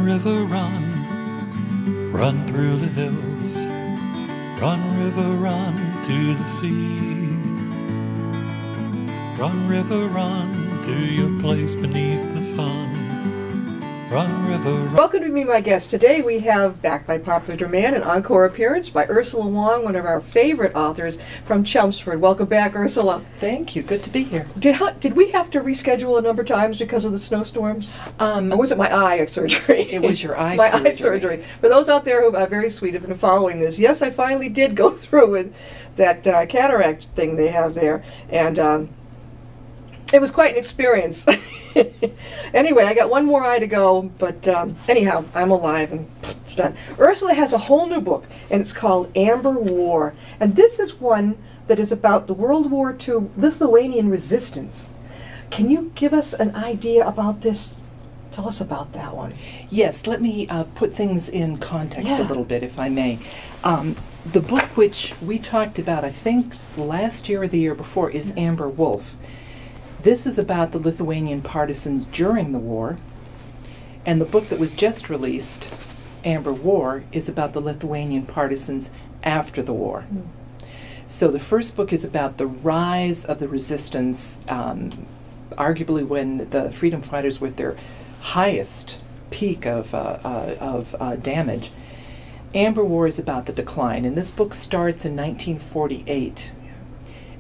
Run, river, run, run through the hills. Run, river, run to the sea. Run, river, run to your place beneath the sun. Run, river, run. Welcome to Be My Guest. Today we have, back by popular demand, an encore appearance by Ursula Wong, one of our favorite authors from Chelmsford. Welcome back, Ursula. Thank you. Good to be here. Did we have to reschedule a number of times because of the snowstorms? Or was it my eye surgery? It was your eye my surgery. eye surgery. For those out there who are very sweet have been following this, yes, I finally did go through with that cataract thing they have there, and it was quite an experience. Anyway, I got one more eye to go, but anyhow, I'm alive and it's done. Ursula has a whole new book, and it's called Amber War. And this is one that is about the World War II Lithuanian resistance. Can you give us an idea about this? Tell us about that one. Yes, let me put things in context a little bit, if I may. The book which we talked about, I think last year or the year before, is Amber Wolf. This is about the Lithuanian partisans during the war, and the book that was just released, Amber War, is about the Lithuanian partisans after the war. Mm. So the first book is about the rise of the resistance, arguably when the freedom fighters were at their highest peak of damage. Amber War is about the decline, and this book starts in 1948.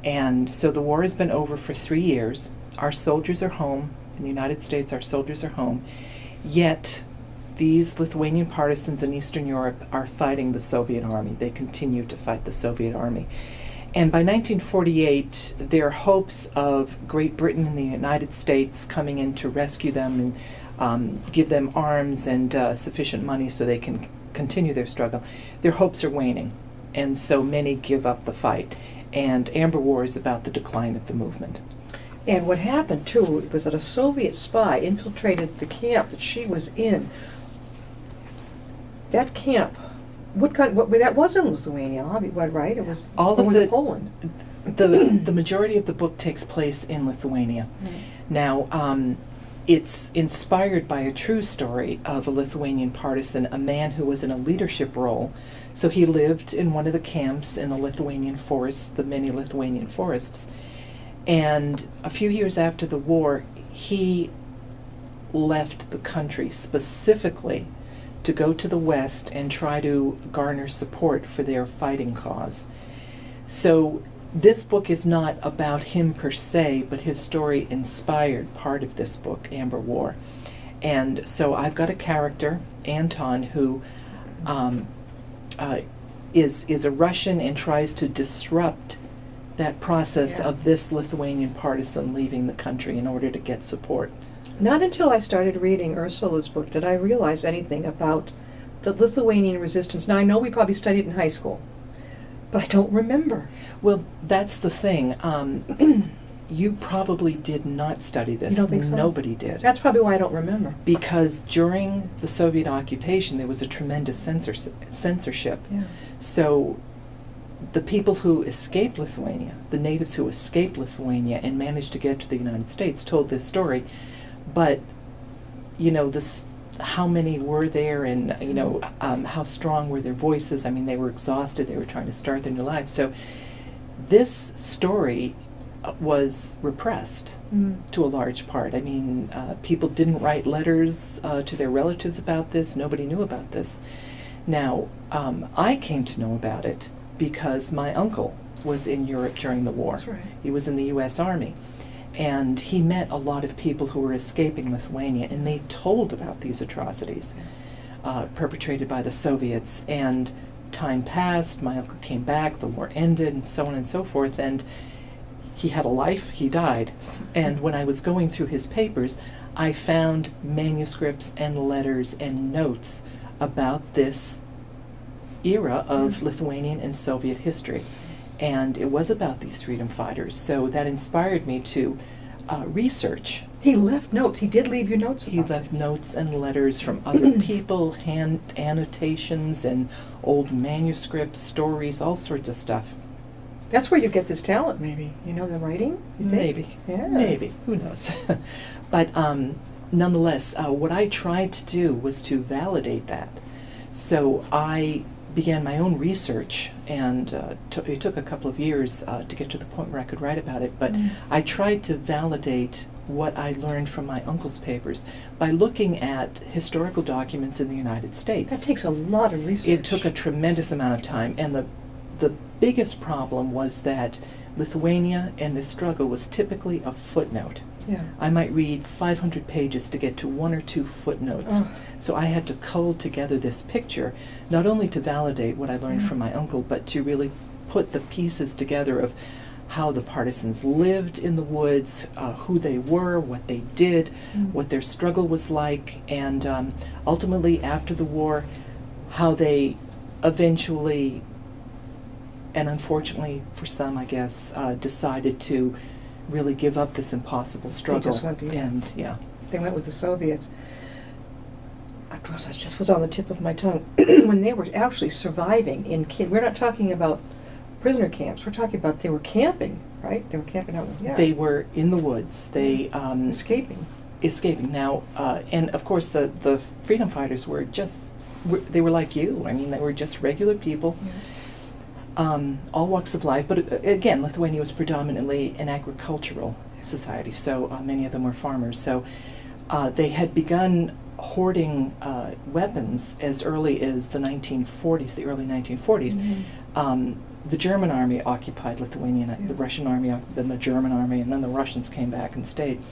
And so the war has been over for 3 years. Our soldiers are home. In the United States, our soldiers are home. Yet, these Lithuanian partisans in Eastern Europe are fighting the Soviet army. They continue to fight the Soviet army. And by 1948, their hopes of Great Britain and the United States coming in to rescue them and give them arms and sufficient money so they can continue their struggle, their hopes are waning. And so many give up the fight. And Amber War is about the decline of the movement. And what happened, too, was that a Soviet spy infiltrated the camp that she was in. That camp, that was in Lithuania, right? It was, in Poland. The majority of the book takes place in Lithuania. Mm. Now, it's inspired by a true story of a Lithuanian partisan, a man who was in a leadership role. So he lived in one of the camps in the Lithuanian forests, the many Lithuanian forests. And a few years after the war, he left the country specifically to go to the West and try to garner support for their fighting cause. So this book is not about him per se, but his story inspired part of this book, Amber War. And so I've got a character, Anton, who is a Russian and tries to disrupt that process of this Lithuanian partisan leaving the country in order to get support. Not until I started reading Ursula's book did I realize anything about the Lithuanian resistance. Now, I know we probably studied in high school, but I don't remember. Well, that's the thing. You probably did not study this. You don't think so? Nobody did. That's probably why I don't remember. Because during the Soviet occupation, there was a tremendous censorship. Yeah. So the people who escaped Lithuania, the natives who escaped Lithuania and managed to get to the United States, told this story. But, how many were there, and, how strong were their voices? I mean, they were exhausted. They were trying to start their new lives. So this story was repressed to a large part. I mean, people didn't write letters to their relatives about this. Nobody knew about this. Now, I came to know about it because my uncle was in Europe during the war. That's right. He was in the U.S. Army. And he met a lot of people who were escaping Lithuania, and they told about these atrocities perpetrated by the Soviets. And time passed, my uncle came back, the war ended, and so on and so forth, and he had a life, he died. And when I was going through his papers, I found manuscripts and letters and notes about this era of Lithuanian and Soviet history. And it was about these freedom fighters. So that inspired me to research. He left notes. He did leave you notes about He left notes and letters from other people, hand annotations and old manuscripts, stories, all sorts of stuff. That's where you get this talent, maybe. The writing? You think? Maybe. Yeah. Maybe. Who knows? But nonetheless, what I tried to do was to validate that. So I began my own research, and it took a couple of years to get to the point where I could write about it, but I tried to validate what I learned from my uncle's papers by looking at historical documents in the United States. That takes a lot of research. It took a tremendous amount of time, and the biggest problem was that Lithuania and this struggle was typically a footnote. Yeah. I might read 500 pages to get to 1 or 2 footnotes. So I had to cull together this picture, not only to validate what I learned from my uncle, but to really put the pieces together of how the partisans lived in the woods, who they were, what they did, what their struggle was like, and ultimately after the war, how they eventually, and unfortunately for some, I guess, decided to really give up this impossible struggle. They just went to, and they went with the Soviets. Of course, that just was on the tip of my tongue. When they were actually surviving in we're not talking about prisoner camps. We're talking about they were camping, right? They were camping out. Yeah. They were in the woods. They escaping. Now, and of course, the freedom fighters were they were like you. I mean, they were just regular people. Yeah. All walks of life, but again, Lithuania was predominantly an agricultural society, so many of them were farmers. So they had begun hoarding weapons as early as the 1940s, the early 1940s. The German army occupied Lithuania, the Russian army, then the German army, and then the Russians came back and stayed.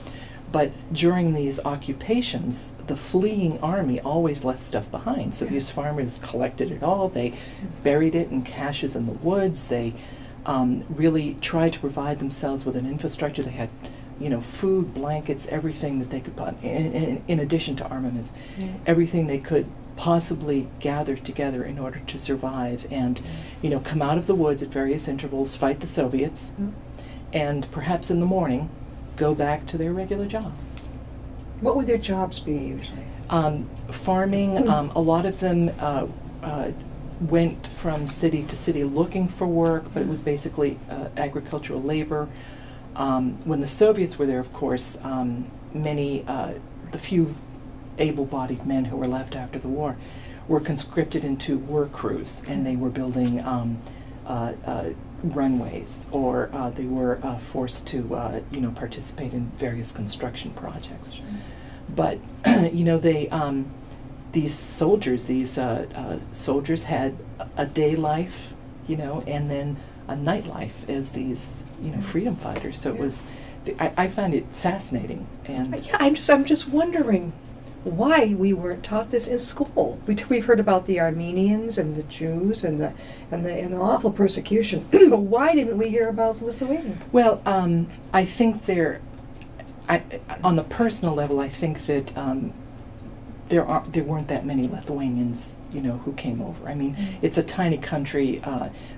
But during these occupations, the fleeing army always left stuff behind. So these farmers collected it all. They buried it in caches in the woods. They really tried to provide themselves with an infrastructure. They had, food, blankets, everything that they could, in addition to armaments, everything they could possibly gather together in order to survive and, come out of the woods at various intervals, fight the Soviets, and perhaps in the morning, go back to their regular job. What would their jobs be usually? Farming. A lot of them went from city to city looking for work, but it was basically agricultural labor. When the Soviets were there, of course, the few able-bodied men who were left after the war were conscripted into work crews, and they were building runways, or they were forced to participate in various construction projects. But these soldiers had a day life, and then a night life as these freedom fighters. So it was, I find it fascinating. And I'm just wondering why we weren't taught this in school. We've heard about the Armenians and the Jews and the awful persecution, but why didn't we hear about Lithuania? Well, I think on the personal level, I think that there weren't that many Lithuanians, who came over. I mean, it's a tiny country.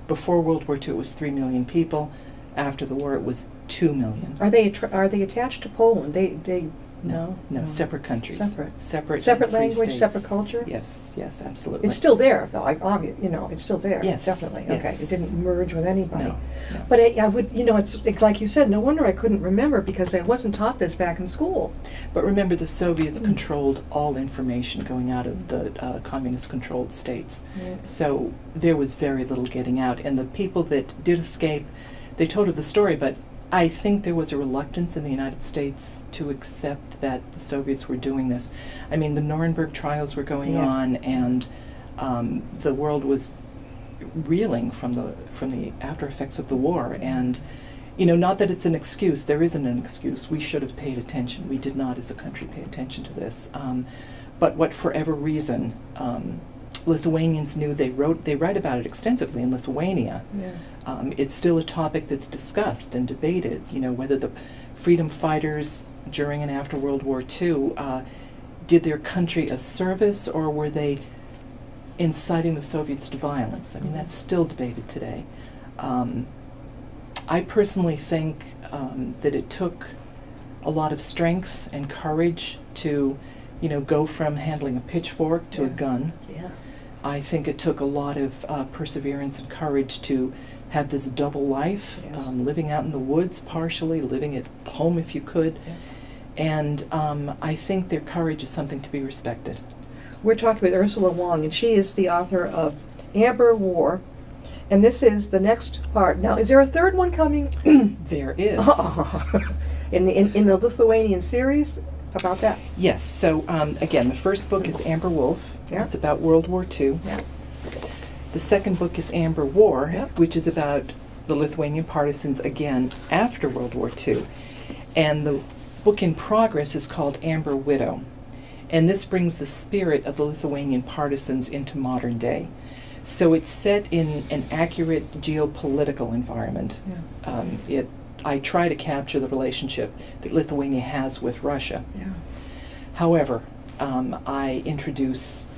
Before World War II, it was 3 million people. After the war, it was 2 million. Are they attached to Poland? No, separate countries. Separate language, states. Separate culture? Yes, absolutely. It's still there, though, it's still there. Yes. Definitely. Yes. Okay, it didn't merge with anybody. No. But I would, it's like you said, no wonder I couldn't remember, because I wasn't taught this back in school. But remember, the Soviets controlled all information going out of the communist-controlled states. Yeah. So there was very little getting out. And the people that did escape, they told of the story, but I think there was a reluctance in the United States to accept that the Soviets were doing this. I mean, the Nuremberg trials were going on, and the world was reeling from the after effects of the war. And not that it's an excuse. There isn't an excuse. We should have paid attention. We did not, as a country, pay attention to this. But for whatever reason, Lithuanians knew. They write about it extensively in Lithuania. Yeah. It's still a topic that's discussed and debated, whether the freedom fighters during and after World War II did their country a service, or were they inciting the Soviets to violence. I mean, that's still debated today. I personally think that it took a lot of strength and courage to, go from handling a pitchfork to a gun. Yeah. I think it took a lot of perseverance and courage to have this double life, Yes. Living out in the woods partially, living at home if you could. Yeah. And I think their courage is something to be respected. We're talking with Ursula Wong, and she is the author of Amber War. And this is the next part. Now, is there a third one coming? There is. In the Lithuanian series? About that? Yes. So, again, the first book is Amber Wolf. Yeah. It's about World War II. Yeah. The second book is Amber War, Yeah. which is about the Lithuanian partisans, again, after World War II. And the book in progress is called Amber Widow. And this brings the spirit of the Lithuanian partisans into modern day. So it's set in an accurate geopolitical environment. Yeah. I try to capture the relationship that Lithuania has with Russia. Yeah. However, I introduce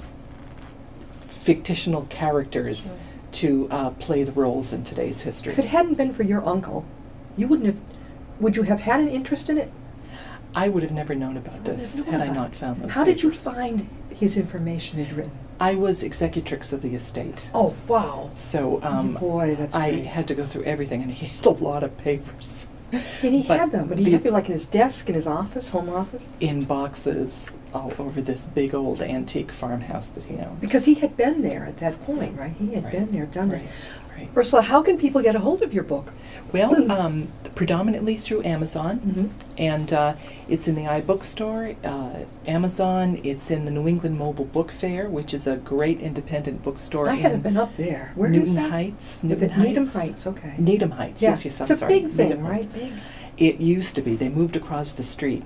fictional characters to play the roles in today's history. If it hadn't been for your uncle, you wouldn't have. Would you have had an interest in it? I would have never known about this had I not found those How did you papers. find his information he'd written? I was executrix of the estate. Oh, wow. So Boy, that's I great. had to go through everything, and he had a lot of papers. And he But had them, but he the- had them like in his desk, in his office, home office? In boxes all over this big old antique farmhouse that he owned. Because he had been there at that point, right? He had Right. been there, done Right, it. right. Ursula, how can people get a hold of your book? Well, predominantly through Amazon, Mm-hmm. and it's in the iBookstore, Amazon. It's in the New England Mobile Book Fair, which is a great independent bookstore I in haven't been up there. Where Newton is that? Heights. Needham Heights, okay. Needham Heights. Yeah. Yes, It's I'm a sorry. big thing, Needham Heights. right? Big. It used to be. They moved across the street.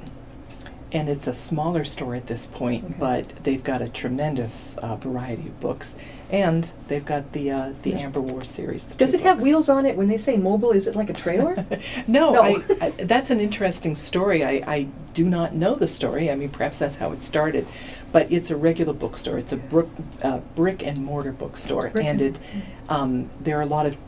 And it's a smaller store at this point, Okay. but they've got a tremendous variety of books. And they've got the Yes. Amber War series. the Does two it have books. wheels on it? When they say mobile, is it like a trailer? No, No. that's an interesting story. I do not know the story. I mean, perhaps that's how it started. But it's a regular bookstore. It's a brick and mortar bookstore. Brick And and- there are a lot of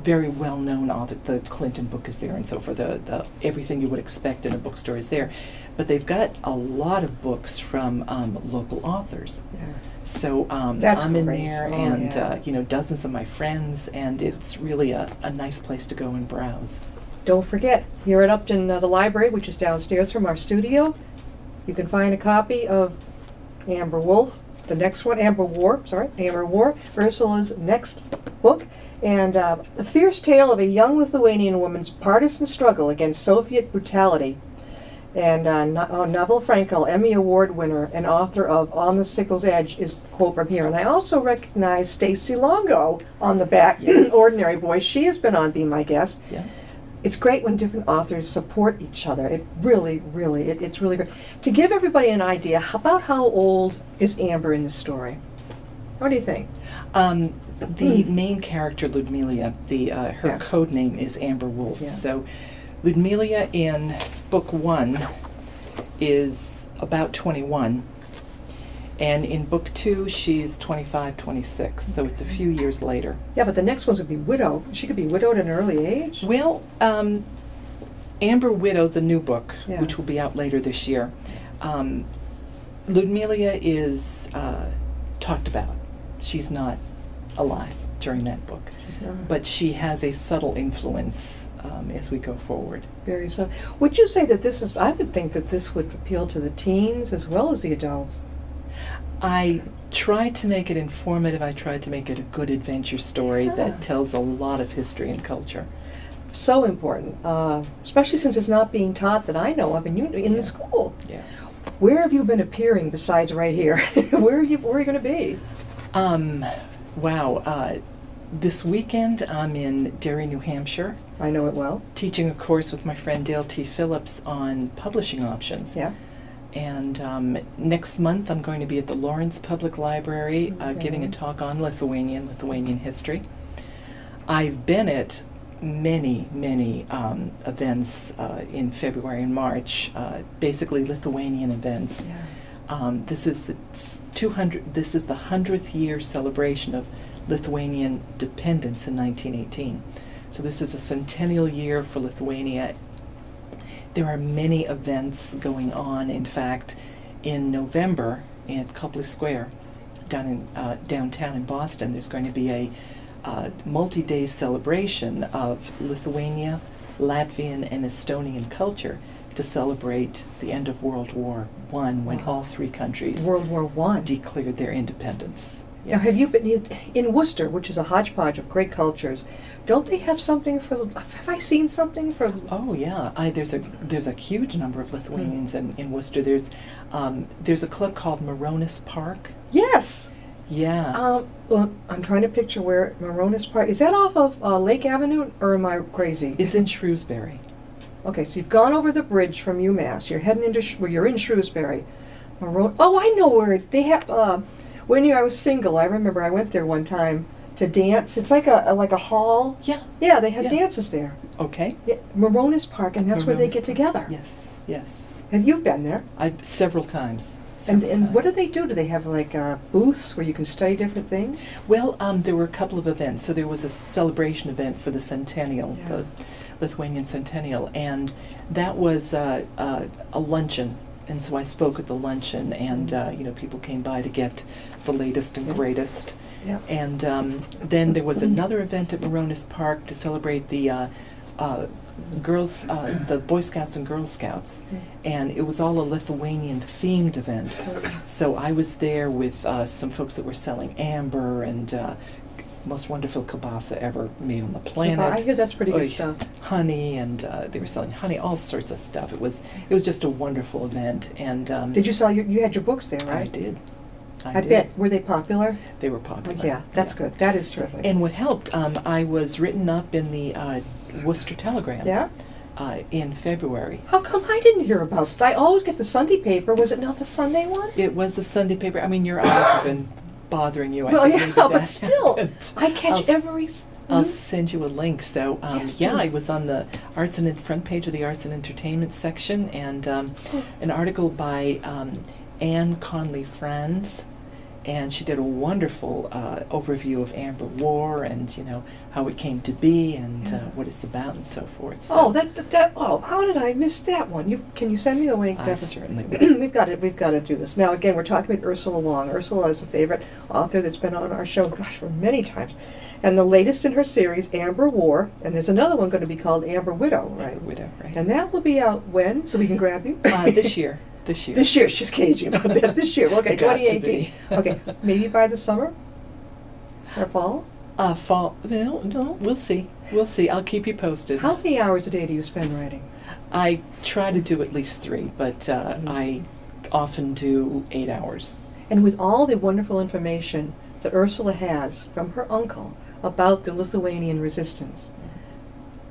very well-known authors. The Clinton book is there and so forth. The everything you would expect in a bookstore is there. But they've got a lot of books from local authors. Yeah. So That's I'm in great. there, Oh, and yeah. dozens of my friends, and it's really a nice place to go and browse. Don't forget, here at Upton, the library, which is downstairs from our studio, you can find a copy of Amber Wolf, the next one, Amber War, Ursula's next book, and the fierce tale of a young Lithuanian woman's partisan struggle against Soviet brutality. And Neville Frankel, Emmy Award winner and author of On the Sickle's Edge, is the quote from here. And I also recognize Stacy Longo on the back, Yes. Ordinary Voice. She has been on Be My Guest. Yeah. It's great when different authors support each other. It really, it's really great. To give everybody an idea, about how old is Amber in the story? What do you think? The main character, Ludmila, her Yeah. code name is Amber Wolf. Yeah. So Ludmila in book 1 is about 21. And in book 2, she's 25, 26. So it's a few years later. Yeah, but the next one's would be widow. She could be widowed at an early age. Well, Amber Widow, the new book, Yeah. which will be out later this year, Ludmila is talked about. She's not alive during that book. She's not But she has a subtle influence as we go forward. very so. Would you say that this is? I would think that this would appeal to the teens as well as the adults. I tried to make it informative. I tried to make it a good adventure story Yeah. that tells a lot of history and culture. So important, especially since it's not being taught that I know of, and you in Yeah. the school. Yeah. Where have you been appearing besides right here? Where are you going to be? Wow. This weekend I'm in Derry, New Hampshire, I know it well. teaching a course with my friend Dale T. Phillips on publishing options. Yeah. And next month I'm going to be at the Lawrence Public Library giving a talk on Lithuanian history. I've been at many events in February and March, basically Lithuanian events. This is the 100th year celebration of Lithuanian independence in 1918. So this is a centennial year for Lithuania. There are many events going on. In fact, in November at Copley Square, downtown in Boston, there's going to be a multi-day celebration of Lithuania, Latvian, and Estonian culture to celebrate the end of World War I, when all three countries World War One. declared their independence. Now, have you been in Worcester, which is a hodgepodge of great cultures? Don't they have something for? Have I seen something for? Oh yeah, there's a huge number of Lithuanians in Worcester. There's a club called Moronis Park. Yes. Yeah. Well, I'm trying to picture where Moronis Park is. That off of Lake Avenue, or am I crazy? It's in Shrewsbury. Okay, so you've gone over the bridge from UMass. You're heading into you're in Shrewsbury. Oh, I know where they have. When I was single, I remember I went there one time to dance. It's like a hall. Yeah. Yeah, they have Yeah. dances there. Okay. Yeah, Moronis Park, and that's where they Moronis get Park. together. Yes. Yes. Have you been there? Several times. And what do they do? Do they have like booths where you can study different things? Well, there were a couple of events. So there was a celebration event for the centennial, Yeah. the Lithuanian centennial, and that was a luncheon. And so I spoke at the luncheon, and people came by to get the latest and greatest. Yeah. And then there was another event at Moronis Park to celebrate the girls, the Boy Scouts and Girl Scouts, and it was all a Lithuanian themed event. So I was there with some folks that were selling amber and most wonderful kielbasa ever made on the planet. I hear that's pretty good Oy, stuff. Honey, and they were selling honey, all sorts of stuff. It was just a wonderful event. And Did you sell you had your books there, right? I did. I bet. Were they popular? They were popular. Yeah, that's good. That is terrific. And what helped, I was written up in the Worcester Telegram. Yeah? In February. How come I didn't hear about this? I always get the Sunday paper. Was it not the Sunday one? It was the Sunday paper. I mean, your eyes have been bothering you. Well, I think yeah, maybe but that still, happened. I catch every... I'll send you a link. So, Yes, yeah, do. I was on the front page of the Arts and Entertainment section, and an article by Anne Conley Franz, and she did a wonderful overview of Amber War and how it came to be and what it's about and so forth. So how did I miss that one? Can you send me the link? I certainly will. We've got to do this. Now again, we're talking with Ursula Wong. Ursula is a favorite author that's been on our show, for many times. And the latest in her series, Amber War, and there's another one going to be called Amber Widow, right? Amber Widow, right? And that will be out when? So we can grab you? This year. This year. This year, she's cagey about that. This year, okay, It got to 2018. be. Okay, maybe by the summer or fall. Fall. No, we'll see. We'll see. I'll keep you posted. How many hours a day do you spend writing? I try to do at least 3, but I often do 8 hours. And with all the wonderful information that Ursula has from her uncle about the Lithuanian resistance,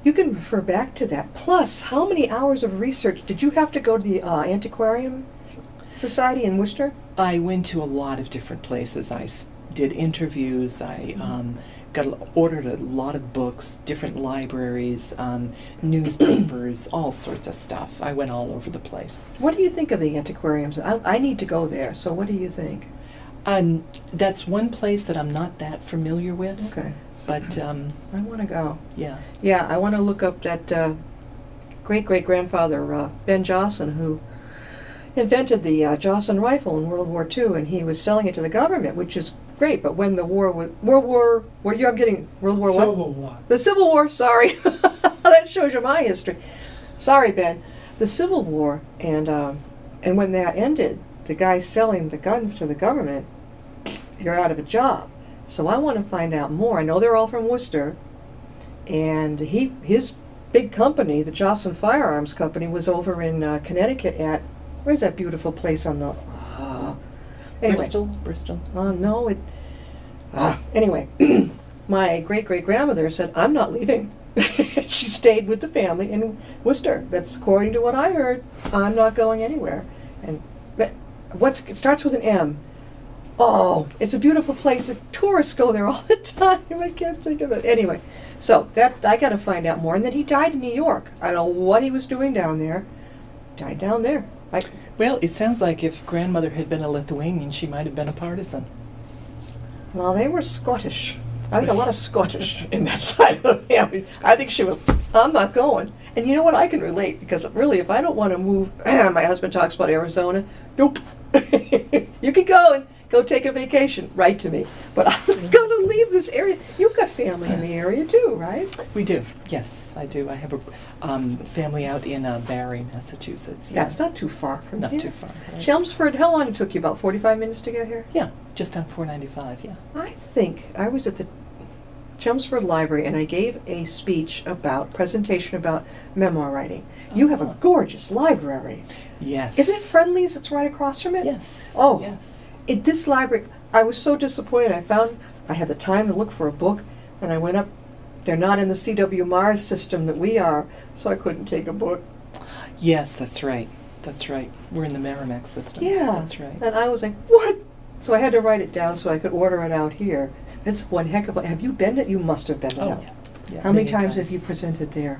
you can refer back to that. Plus, how many hours of research did you have to go to the Antiquarium Society in Worcester? I went to a lot of different places. I did interviews. I ordered a lot of books, different libraries, newspapers, all sorts of stuff. I went all over the place. What do you think of the antiquariums? I need to go there, so what do you think? That's one place that I'm not that familiar with. Okay. But, I want to go. yeah. Yeah, I want to look up that great-great-grandfather, Ben Jocelyn, who invented the Jocelyn rifle in World War II, and he was selling it to the government, which is great, but when the war was... World War what? Civil War. The Civil War, sorry. That shows you my history. Sorry, Ben. The Civil War, and when that ended, the guy selling the guns to the government, you're out of a job. So I want to find out more. I know they're all from Worcester, and his big company, the Jocelyn Firearms Company, was over in Connecticut at, where's that beautiful place on the... anyway. Bristol. No, it... anyway, my great-great-grandmother said, I'm not leaving. She stayed with the family in Worcester. That's according to what I heard. I'm not going anywhere. And it starts with an M. Oh, it's a beautiful place. The tourists go there all the time. I can't think of it. Anyway, so I got to find out more. And then he died in New York. I don't know what he was doing down there. Died down there. Well, it sounds like if grandmother had been a Lithuanian, she might have been a partisan. Well, they were Scottish. I think a lot of Scottish in that side of the family. I think she was, I'm not going. And you know what? I can relate, because really, if I don't want to move, my husband talks about Arizona. Nope. You can go and go take a vacation. Write to me. But I'm not going to you leave this area, you've got family in the area too, right? We do. Yes, I do. I have a family out in Barre, Massachusetts. Yeah. That's not too far from Not here. too far. Right? Chelmsford, how long it took you? About 45 minutes to get here? Yeah, just on 495. Yeah. I think I was at the Chelmsford Library and I gave a presentation about memoir writing. You have a Uh-huh. gorgeous library. Yes. Is it Friendly's that's right across from it? Yes. Oh. Yes. This library, I was so disappointed. I had the time to look for a book and I went up. They're not in the CW Mars system that we are, so I couldn't take a book. Yes, that's right. That's right. We're in the Merrimack system. Yeah. That's right. And I was like, what? So I had to write it down so I could order it out here. It's one heck of a... Have you been it? You must have been it Oh, out. yeah. Yeah, How many times have you presented there?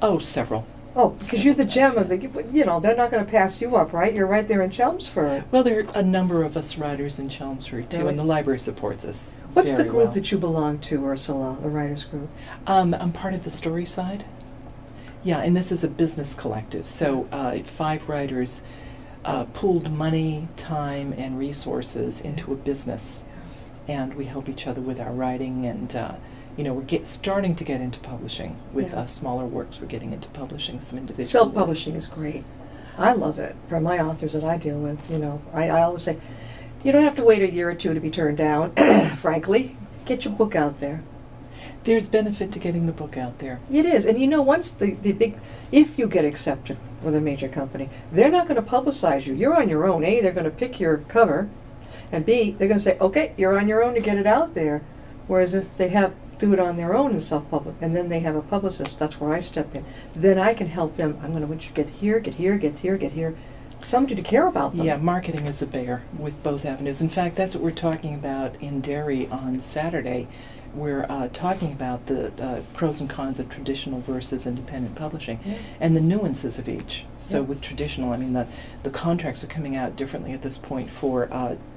Oh, several. Oh, because you're the gem Several of the... You know, they're not going to pass you up, right? You're right there in Chelmsford. Well, there are a number of us writers in Chelmsford, too, Really? and the library supports us. What's the very group well. that you belong to, Ursula, the writers group? I'm part of the story side. Yeah, and this is a business collective. So 5 writers pooled money, time, and resources into a business. And we help each other with our writing, and we're starting to get into publishing with Yeah. smaller works. We're getting into publishing some individual Self-publishing works. is great. I love it. For my authors that I deal with, I always say, you don't have to wait a year or two to be turned down, frankly. Get your book out there. There's benefit to getting the book out there. It is. And once the big, if you get accepted with a major company, they're not going to publicize you. You're on your own. A, they're going to pick your cover, and B, they're going to say, okay, you're on your own to get it out there. Whereas if they do it on their own and self-publish, and then they have a publicist, that's where I step in. Then I can help them. I'm going to get here, get here, get here, get here. Somebody to care about them. Yeah, marketing is a bear with both avenues. In fact, that's what we're talking about in Derry on Saturday. We're talking about the pros and cons of traditional versus independent publishing, Yeah. and the nuances of each. So Yeah. with traditional, I mean, the contracts are coming out differently at this point for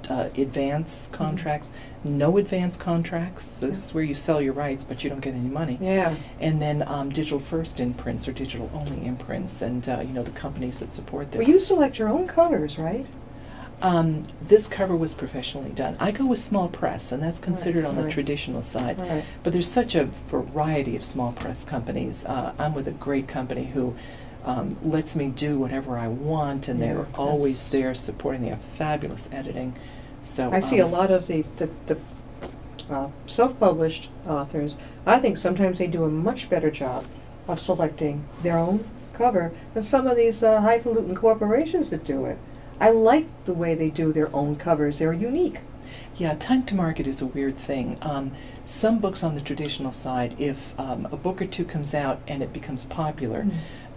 advance contracts, no advance contracts. So this is where you sell your rights, but you don't get any money. Yeah. And then digital first imprints or digital only imprints, and the companies that support this. Well, you select your own covers, right? This cover was professionally done. I go with small press, and that's considered on the right. traditional side. All right. But there's such a variety of small press companies. I'm with a great company who lets me do whatever I want, and Yeah, they're that's- always there supporting. They have fabulous editing. So I see a lot of the self-published authors. I think sometimes they do a much better job of selecting their own cover than some of these highfalutin corporations that do it. I like the way they do their own covers. They're unique. Yeah, time to market is a weird thing. Some books on the traditional side, if a book or two comes out and it becomes popular,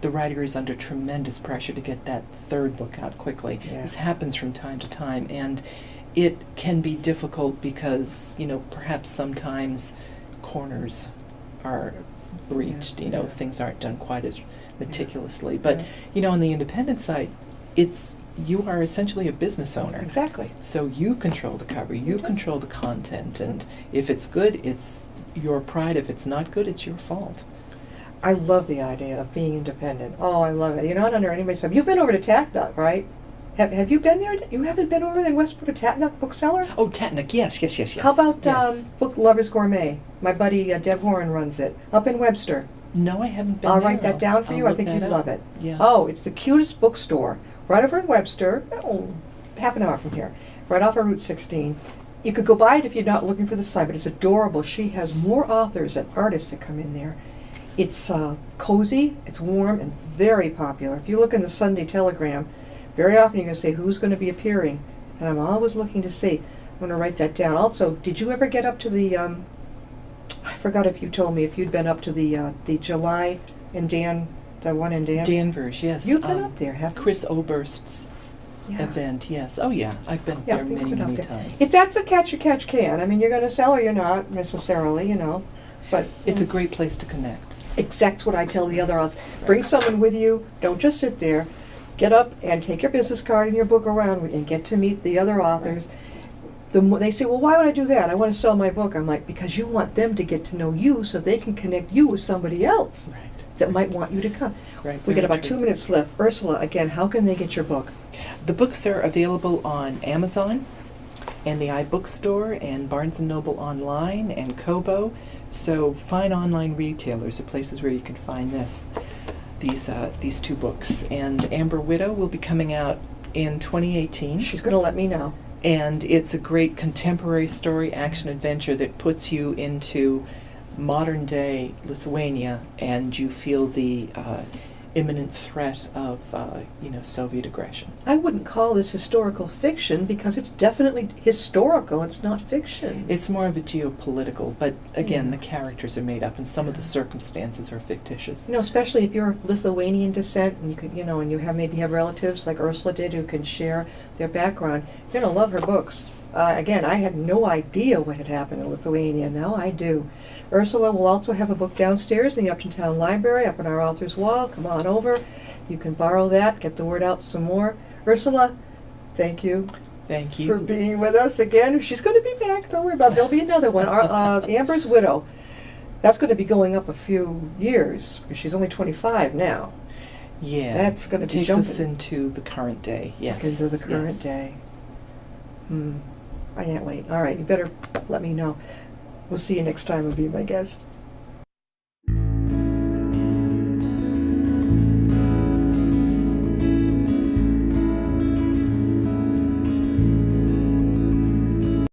the writer is under tremendous pressure to get that third book out quickly. Yeah. This happens from time to time, and it can be difficult because, perhaps sometimes corners are breached, Yeah. things aren't done quite as meticulously. But, on the independent side, you are essentially a business owner. Exactly. So you control the cover, you control the content, and if it's good, it's your pride. If it's not good, it's your fault. I love the idea of being independent. Oh, I love it. You're not under anybody's thumb. You've been over to Tatnuck, right? Have you been there? You haven't been over in Westport to Tatnuck Bookseller? Oh, Tatnuck, yes. How about yes. Book Lovers Gourmet? My buddy Deb Horan runs it up in Webster. No, I haven't been I'll there. write that down for I'll you. I look think that you'd up. love it. Yeah. Oh, it's the cutest bookstore right over in Webster. Oh, half an hour from here, right off of Route 16. You could go by it if you're not looking for the sign, but it's adorable. She has more authors and artists that come in there. It's cozy, it's warm, and very popular. If you look in the Sunday Telegram, very often you're going to say who's going to be appearing, and I'm always looking to see. I'm going to write that down. Also, did you ever get up to the? I forgot if you told me if you'd been up to the July in Dan, the one in Dan. Danvers, yes. You've been up there, haven't you? Chris Oberst's event, yes. Oh, yeah. I've been Yeah, there I think many, you've been up many there. times. If that's a catch can, I mean, you're going to sell or you're not necessarily, but It's a great place to connect. Exact's what I tell the other authors. Bring someone with you. Don't just sit there. Get up and take your business card and your book around and get to meet the other authors. They say, well, why would I do that? I want to sell my book. I'm like, because you want them to get to know you so they can connect you with somebody else Right. that might want you to come. Right. We got very about true. 2 minutes left. Ursula, again, how can they get your book? The books are available on Amazon, and the iBookstore and Barnes & Noble online and Kobo. So fine online retailers are places where you can find these two books. And Amber Widow will be coming out in 2018. She's going to let me know. And it's a great contemporary story action adventure that puts you into modern day Lithuania, and you feel the imminent threat of Soviet aggression. I wouldn't call this historical fiction because it's definitely historical. It's not fiction. It's more of a geopolitical, but again, the characters are made up and some of the circumstances are fictitious. Especially if you're of Lithuanian descent and you could, and you maybe have relatives like Ursula did who can share their background, you're going to love her books. Again, I had no idea what had happened in Lithuania. Now I do. Ursula will also have a book downstairs in the Upton Town Library, up on our author's wall. Come on over. You can borrow that, get the word out some more. Ursula, thank you. Thank you For being with us again. She's going to be back. Don't worry about it. There'll be another one. Amber's Widow. That's going to be going up a few years. She's only 25 now. Yeah. That's going to be takes jumping. us into the current day. Yes. Into the current day. I can't wait. All right, you better let me know. We'll see you next time and be my guest.